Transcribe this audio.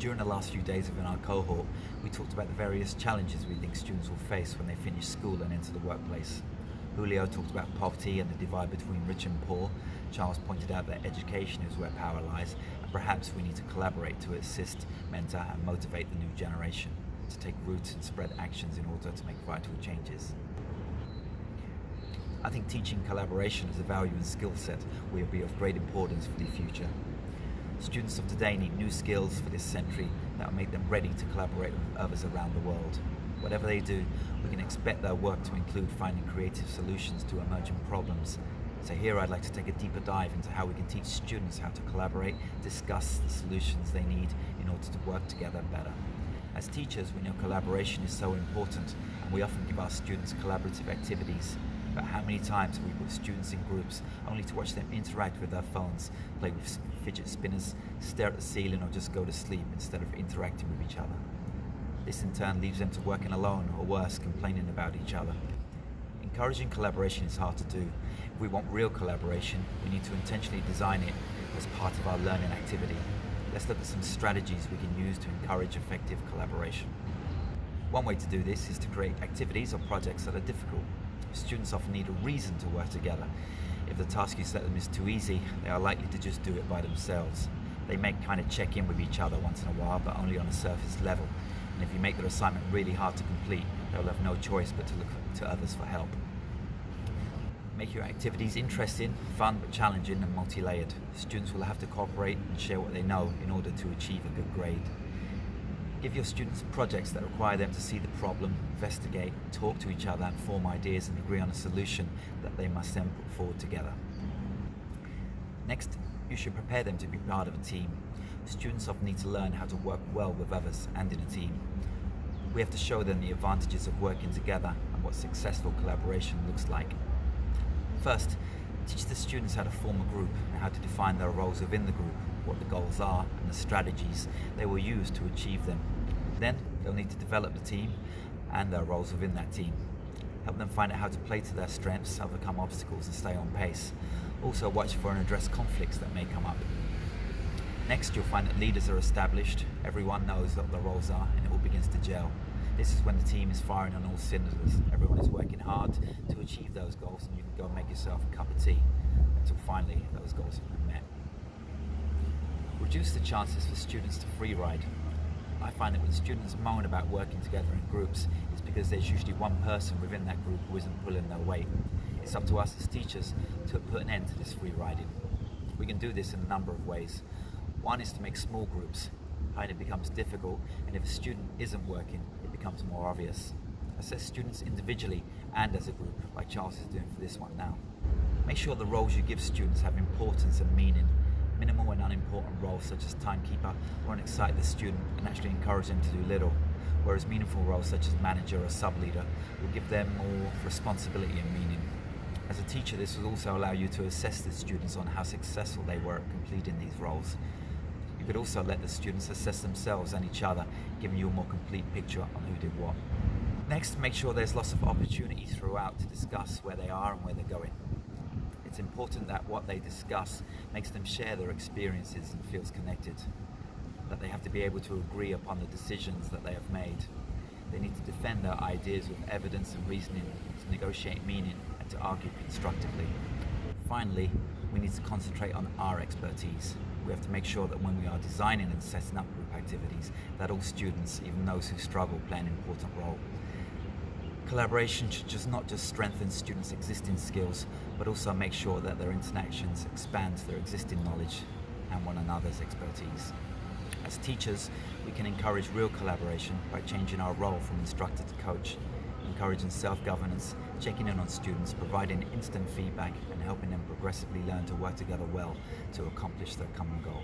During the last few days within our cohort, we talked about the various challenges we think students will face when they finish school and enter the workplace. Julio talked about poverty and the divide between rich and poor. Charles pointed out that education is where power lies, and perhaps we need to collaborate to assist, mentor and motivate the new generation to take roots and spread actions in order to make vital changes. I think teaching collaboration as a value and skill set will be of great importance for the future. Students of today need new skills for this century that will make them ready to collaborate with others around the world. Whatever they do, we can expect their work to include finding creative solutions to emerging problems. So here I'd like to take a deeper dive into how we can teach students how to collaborate, discuss the solutions they need in order to work together better. As teachers, we know collaboration is so important, and we often give our students collaborative activities. But how many times have we put students in groups only to watch them interact with their phones, play with fidget spinners, stare at the ceiling or just go to sleep instead of interacting with each other? This in turn leaves them to working alone or worse, complaining about each other. Encouraging collaboration is hard to do. If we want real collaboration, we need to intentionally design it as part of our learning activity. Let's look at some strategies we can use to encourage effective collaboration. One way to do this is to create activities or projects that are difficult. Students often need a reason to work together. If the task you set them is too easy, they are likely to just do it by themselves. They may kind of check in with each other once in a while, but only on a surface level. And if you make their assignment really hard to complete, they'll have no choice but to look to others for help. Make your activities interesting, fun but challenging and multi-layered. Students will have to cooperate and share what they know in order to achieve a good grade. Give your students projects that require them to see the problem, investigate, talk to each other and form ideas and agree on a solution that they must then put forward together. Next, you should prepare them to be part of a team. Students often need to learn how to work well with others and in a team. We have to show them the advantages of working together and what successful collaboration looks like. First, teach the students how to form a group and how to define their roles within the group, what the goals are and the strategies they will use to achieve them. Then, they'll need to develop the team and their roles within that team. Help them find out how to play to their strengths, overcome obstacles and stay on pace. Also watch for and address conflicts that may come up. Next, you'll find that leaders are established, everyone knows what their roles are and it all begins to gel. This is when the team is firing on all cylinders. Everyone is working hard to achieve those goals and you can go and make yourself a cup of tea until finally those goals have been met. Reduce the chances for students to free ride. I find that when students moan about working together in groups, it's because there's usually one person within that group who isn't pulling their weight. It's up to us as teachers to put an end to this free riding. We can do this in a number of ways. One is to make small groups. It becomes difficult, and if a student isn't working, it becomes more obvious. Assess students individually and as a group, like Charles is doing for this one now. Make sure the roles you give students have importance and meaning. Minimal and unimportant roles such as timekeeper won't excite the student and actually encourage them to do little, whereas meaningful roles such as manager or sub-leader will give them more responsibility and meaning. As a teacher, this will also allow you to assess the students on how successful they were at completing these roles. You could also let the students assess themselves and each other, giving you a more complete picture on who did what. Next, make sure there's lots of opportunity throughout to discuss where they are and where they're going. It's important that what they discuss makes them share their experiences and feels connected, that they have to be able to agree upon the decisions that they have made. They need to defend their ideas with evidence and reasoning, to negotiate meaning and to argue constructively. Finally, we need to concentrate on our expertise. We have to make sure that when we are designing and setting up group activities, that all students, even those who struggle, play an important role. Collaboration should not just strengthen students' existing skills, but also make sure that their interactions expand their existing knowledge and one another's expertise. As teachers, we can encourage real collaboration by changing our role from instructor to coach, encouraging self-governance, checking in on students, providing instant feedback, and helping them progressively learn to work together well to accomplish their common goal.